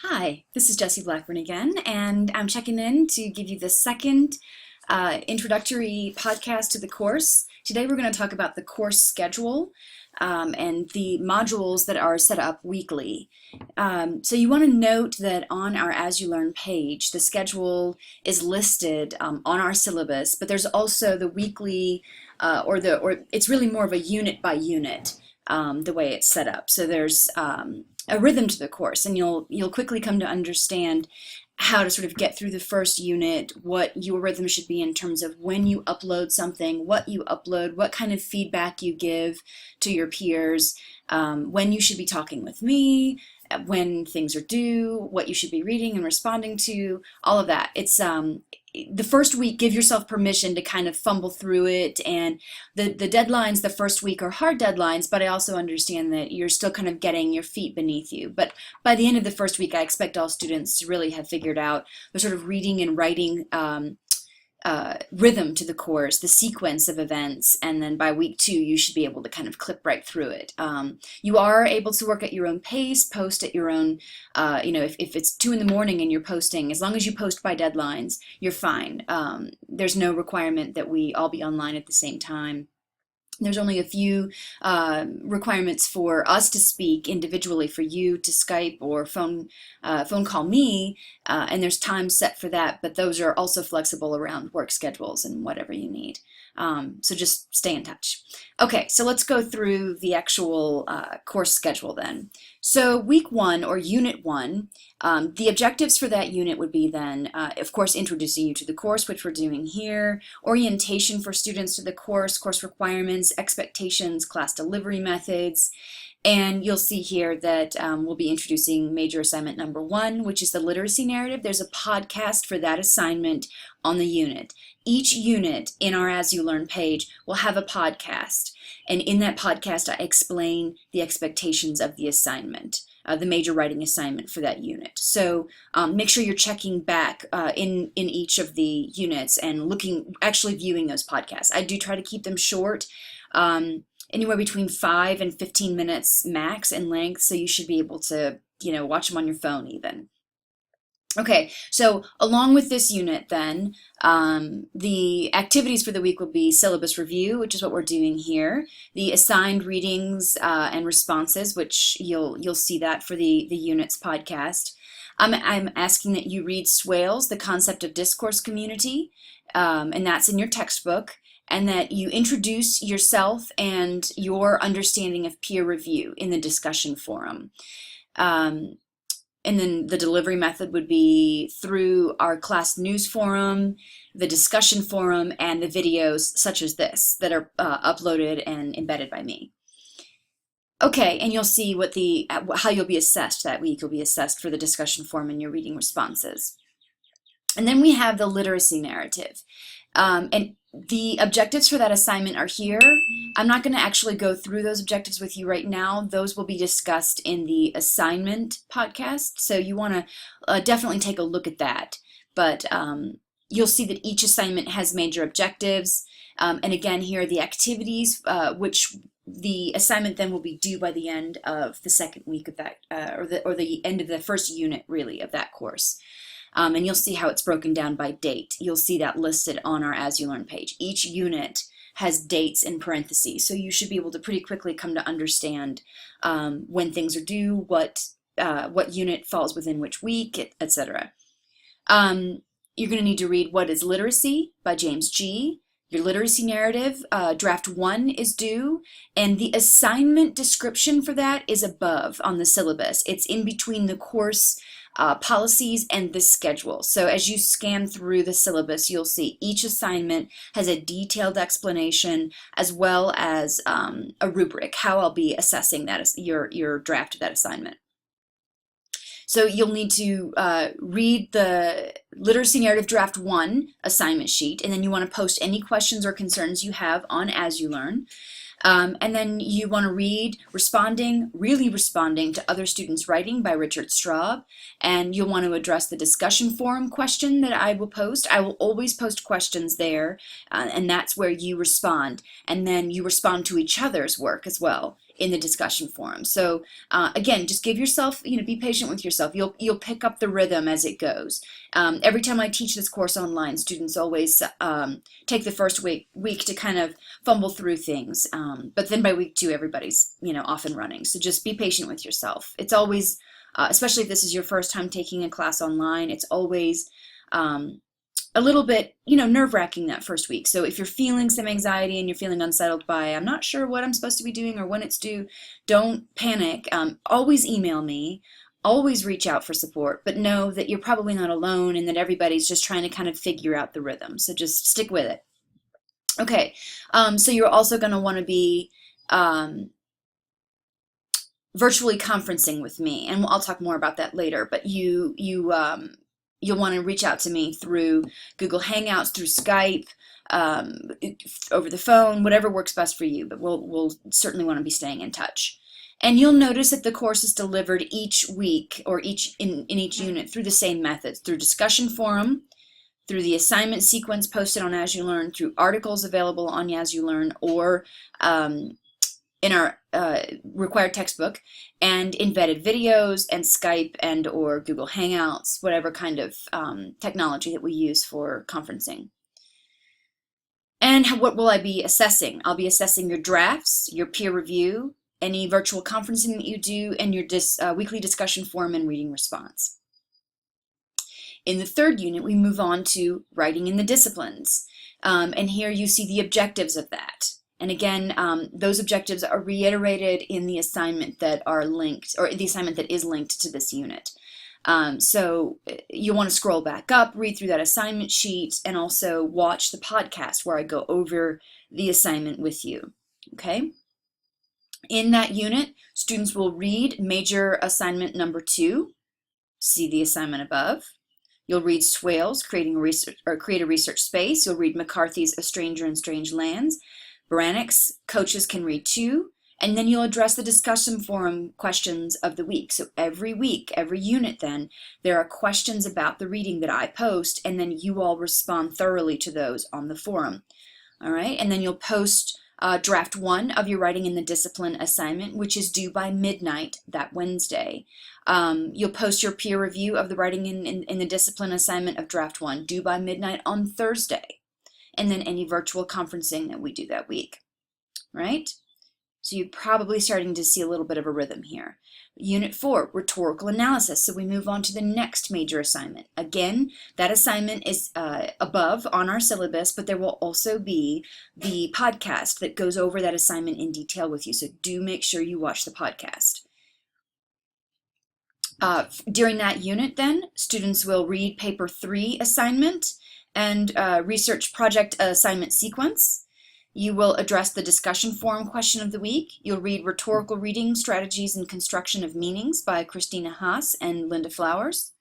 Hi, this is Jessie Blackburn again, and I'm checking in to give you the second introductory podcast to the course. Today we're going to talk about the course schedule and the modules that are set up weekly. So you want to note that on our As You Learn page, the schedule is listed on our syllabus, but there's also the weekly, or it's really more of a unit by unit, the way it's set up. So there's a rhythm to the course, and you'll quickly come to understand how to sort of get through the first unit, what your rhythm should be in terms of when you upload something, what you upload, what kind of feedback you give to your peers, when you should be talking with me, when things are due, what you should be reading and responding to, all of that. It's the first week, give yourself permission to kind of fumble through it, and the deadlines the first week are hard deadlines, but I also understand that you're still kind of getting your feet beneath you. But by the end of the first week, I expect all students to really have figured out the sort of reading and writing rhythm to the course, the sequence of events, and then by week 2 you should be able to kind of clip right through it. You are able to work at your own pace, post at your own, if it's 2 in the morning and you're posting, as long as you post by deadlines, you're fine. There's no requirement that we all be online at the same time. There's only a few requirements for us to speak individually, for you to Skype or phone call me, and there's times set for that, but those are also flexible around work schedules and whatever you need. So just stay in touch. Okay, so let's go through the actual course schedule then. So week 1 or unit 1, the objectives for that unit would be then, of course, introducing you to the course, which we're doing here, orientation for students to the course requirements, expectations, class delivery methods, and you'll see here that we'll be introducing major assignment number 1, which is the literacy narrative. There's a podcast for that assignment on the unit. Each unit in our As You Learn page will have a podcast, and in that podcast I explain the expectations of the assignment, the major writing assignment for that unit. So make sure you're checking back in each of the units and actually viewing those podcasts. I do try to keep them short, anywhere between 5 and 15 minutes max in length, so you should be able to, watch them on your phone even. Okay, so along with this unit then, the activities for the week will be syllabus review, which is what we're doing here, the assigned readings and responses, which you'll see that for the units podcast. I'm asking that you read Swales, The Concept of Discourse Community, and that's in your textbook, and that you introduce yourself and your understanding of peer review in the discussion forum. And then the delivery method would be through our class news forum, the discussion forum, and the videos such as this that are uploaded and embedded by me. Okay, and you'll see how you'll be assessed that week. You'll be assessed for the discussion forum and your reading responses. And then we have the literacy narrative. And the objectives for that assignment are here. I'm not going to actually go through those objectives with you right now. Those will be discussed in the assignment podcast. So you want to definitely take a look at that. But you'll see that each assignment has major objectives. And again, here are the activities, which the assignment then will be due by the end of the second week of that, or the end of the first unit, really, of that course. And you'll see how it's broken down by date. You'll see that listed on our As You Learn page. Each unit has dates in parentheses, so you should be able to pretty quickly come to understand when things are due, what unit falls within which week, etc. You're going to need to read What is Literacy by James G. Your literacy narrative, draft 1 is due, and the assignment description for that is above on the syllabus. It's in between the course policies and the schedule. So as you scan through the syllabus, you'll see each assignment has a detailed explanation as well as a rubric, how I'll be assessing that as your draft of that assignment. So you'll need to read the Literacy Narrative Draft 1 assignment sheet, and then you want to post any questions or concerns you have on As You Learn. And then you want to read Really Responding to Other Students' Writing by Richard Straub, and you'll want to address the discussion forum question that I will post. I will always post questions there, and that's where you respond, and then you respond to each other's work as well in the discussion forum. So again, just give yourself, be patient with yourself. You'll pick up the rhythm as it goes. Every time I teach this course online, students always take the first week to kind of fumble through things. But then by week 2, everybody's, off and running. So just be patient with yourself. It's always, especially if this is your first time taking a class online, it's always a little bit, nerve-wracking that first week. So if you're feeling some anxiety and you're feeling unsettled by, I'm not sure what I'm supposed to be doing or when it's due, don't panic. Always email me. Always reach out for support, but know that you're probably not alone and that everybody's just trying to kind of figure out the rhythm. So just stick with it. Okay, so you're also going to want to be virtually conferencing with me, and I'll talk more about that later, but you'll want to reach out to me through Google Hangouts, through Skype, over the phone, whatever works best for you, but we'll certainly want to be staying in touch. And you'll notice that the course is delivered each week or in each unit through the same methods, through discussion forum, through the assignment sequence posted on As You Learn, through articles available on As You Learn, or in our required textbook, and embedded videos and Skype and or Google Hangouts, whatever kind of technology that we use for conferencing. And what will I be assessing? I'll be assessing your drafts, your peer review, any virtual conferencing that you do, and your weekly discussion forum and reading response. In the third unit, we move on to writing in the disciplines. And here you see the objectives of that. And again, those objectives are reiterated in the assignment that are linked, or the assignment that is linked to this unit. So you'll want to scroll back up, read through that assignment sheet, and also watch the podcast where I go over the assignment with you. Okay? In that unit, students will read major assignment number 2, see the assignment above. You'll read Swales, create a research space. You'll read McCarthy's A Stranger in Strange Lands. Brannick's Coaches Can Read Too. And then you'll address the discussion forum questions of the week. So every week, every unit then, there are questions about the reading that I post, and then you all respond thoroughly to those on the forum. All right, and then you'll post draft 1 of your writing in the discipline assignment, which is due by midnight that Wednesday. You'll post your peer review of the writing in the discipline assignment of draft 1, due by midnight on Thursday. And then any virtual conferencing that we do that week, right? So you're probably starting to see a little bit of a rhythm here. Unit 4, rhetorical analysis. So we move on to the next major assignment. Again, that assignment is above on our syllabus, but there will also be the podcast that goes over that assignment in detail with you. So do make sure you watch the podcast. During that unit then, students will read paper 3 assignment and research project assignment sequence. You will address the discussion forum question of the week. You'll read Rhetorical Reading Strategies and Construction of Meanings by Christina Haas and Linda Flowers.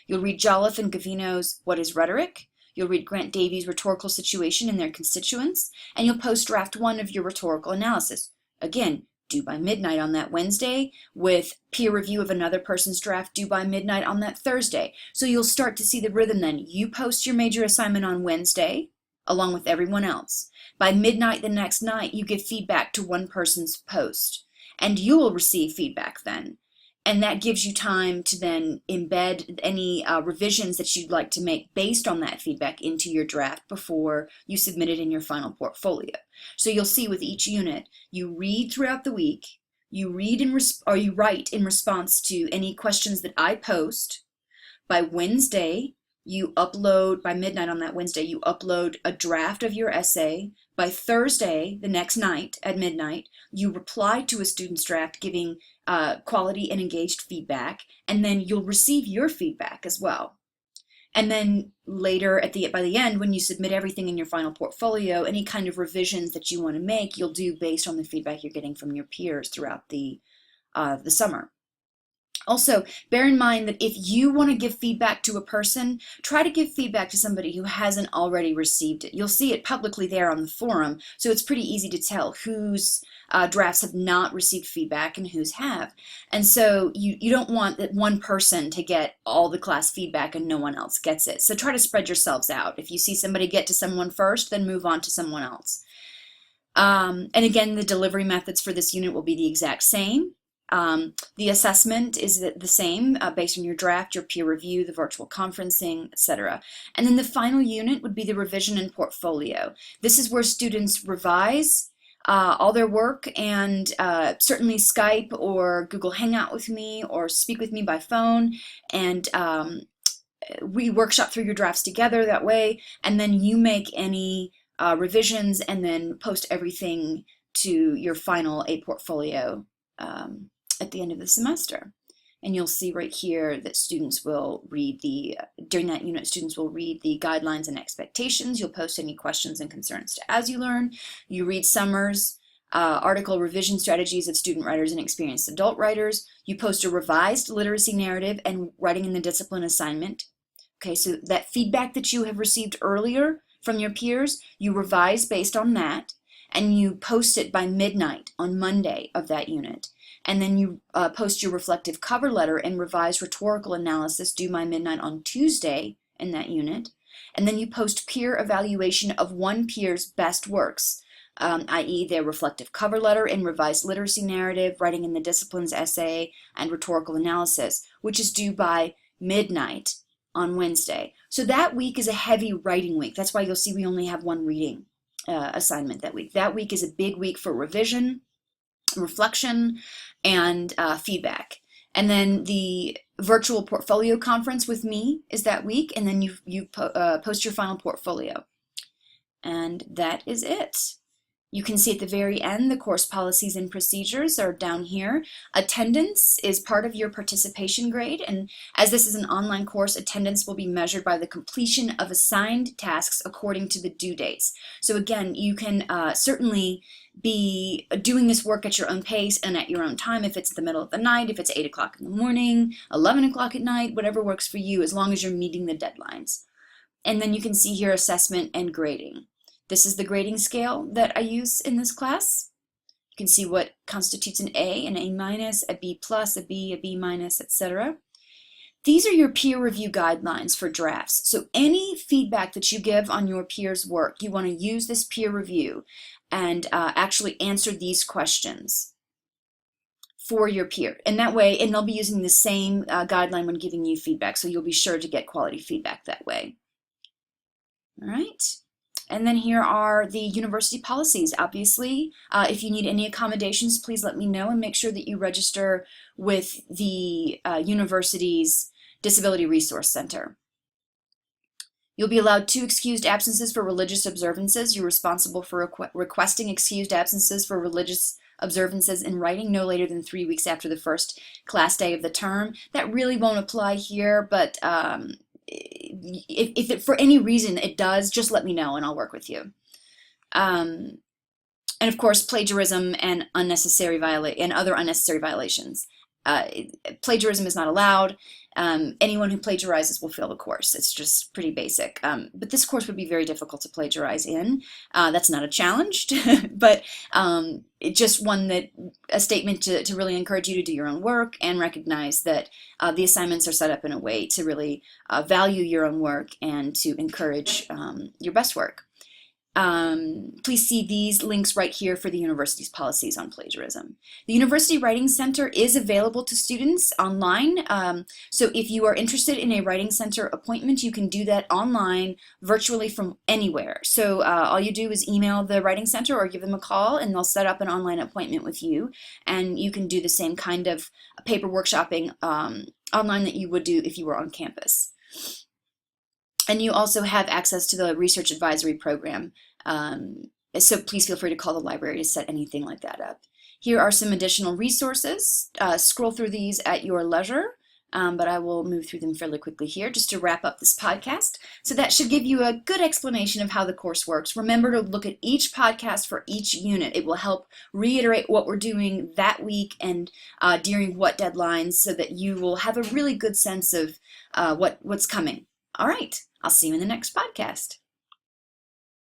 You'll read Jolliffe and Gavino's What is Rhetoric? You'll read Grant Davies' Rhetorical Situation and Their Constituents, and you'll post draft 1 of your rhetorical analysis. Again, due by midnight on that Wednesday, with peer review of another person's draft due by midnight on that Thursday. So you'll start to see the rhythm then. You post your major assignment on Wednesday, along with everyone else. By midnight the next night, you give feedback to one person's post, and you will receive feedback then. And that gives you time to then embed any revisions that you'd like to make based on that feedback into your draft before you submit it in your final portfolio. So you'll see with each unit, you read throughout the week, you read you write in response to any questions that I post. By Wednesday, you upload, by midnight on that Wednesday, you upload a draft of your essay. By Thursday, the next night at midnight, you reply to a student's draft giving quality and engaged feedback, and then you'll receive your feedback as well. And then later, by the end, when you submit everything in your final portfolio, any kind of revisions that you want to make, you'll do based on the feedback you're getting from your peers throughout the summer. Also, bear in mind that if you want to give feedback to a person, try to give feedback to somebody who hasn't already received it. You'll see it publicly there on the forum, so it's pretty easy to tell whose drafts have not received feedback and whose have. And so you don't want that one person to get all the class feedback and no one else gets it. So try to spread yourselves out. If you see somebody get to someone first, then move on to someone else. And again, the delivery methods for this unit will be the exact same. The assessment is the same based on your draft, your peer review, the virtual conferencing, etc. And then the final unit would be the revision and portfolio. This is where students revise all their work and certainly Skype or Google Hangout with me or speak with me by phone, and we workshop through your drafts together that way, and then you make any revisions and then post everything to your final A portfolio at the end of the semester. And you'll see right here that students will read during that unit, students will read the guidelines and expectations. You'll post any questions and concerns to As You Learn. You read summers, article revision strategies of student writers and experienced adult writers. You post a revised literacy narrative and writing in the discipline assignment. Okay, so that feedback that you have received earlier from your peers, you revise based on that, and you post it by midnight on Monday of that unit. And then you post your reflective cover letter and revised rhetorical analysis due by midnight on Tuesday in that unit. And then you post peer evaluation of one peer's best works, i.e. their reflective cover letter and revised literacy narrative, writing in the disciplines essay, and rhetorical analysis, which is due by midnight on Wednesday. So that week is a heavy writing week. That's why you'll see we only have one reading assignment that week. That week is a big week for revision, reflection, and feedback. And then the virtual portfolio conference with me is that week, and then you post your final portfolio. And that is it. You can see at the very end the course policies and procedures are down here. Attendance is part of your participation grade, and as this is an online course, attendance will be measured by the completion of assigned tasks according to the due dates. So again, you can certainly be doing this work at your own pace and at your own time. If it's the middle of the night, if it's 8 o'clock in the morning, 11 o'clock at night, whatever works for you, as long as you're meeting the deadlines. And then you can see here assessment and grading. This is the grading scale that I use in this class. You can see what constitutes an A, an A minus, a B plus, a B minus, etc. These are your peer review guidelines for drafts. So any feedback that you give on your peer's work, you want to use this peer review and actually answer these questions for your peer. And that way, and they'll be using the same guideline when giving you feedback, so you'll be sure to get quality feedback that way. All right. And then here are the university policies. Obviously, if you need any accommodations, please let me know and make sure that you register with the university's Disability Resource Center. You'll be allowed 2 excused absences for religious observances. You're responsible for requesting excused absences for religious observances in writing no later than 3 weeks after the first class day of the term. That really won't apply here, but if it, for any reason it does, just let me know and I'll work with you. And of course, plagiarism and other unnecessary violations. Plagiarism is not allowed. Anyone who plagiarizes will fail the course. It's just pretty basic. But this course would be very difficult to plagiarize in. That's not a challenge, but just a statement to really encourage you to do your own work and recognize that the assignments are set up in a way to really value your own work and to encourage your best work. Please see these links right here for the university's policies on plagiarism. The University Writing Center is available to students online. So if you are interested in a Writing Center appointment, you can do that online, virtually from anywhere. So all you do is email the Writing Center or give them a call and they'll set up an online appointment with you. And you can do the same kind of paper workshopping online that you would do if you were on campus. And you also have access to the research advisory program. So please feel free to call the library to set anything like that up. Here are some additional resources. Scroll through these at your leisure, but I will move through them fairly quickly here just to wrap up this podcast. So that should give you a good explanation of how the course works. Remember to look at each podcast for each unit. It will help reiterate what we're doing that week and during what deadlines so that you will have a really good sense of what's coming. All right, I'll see you in the next podcast.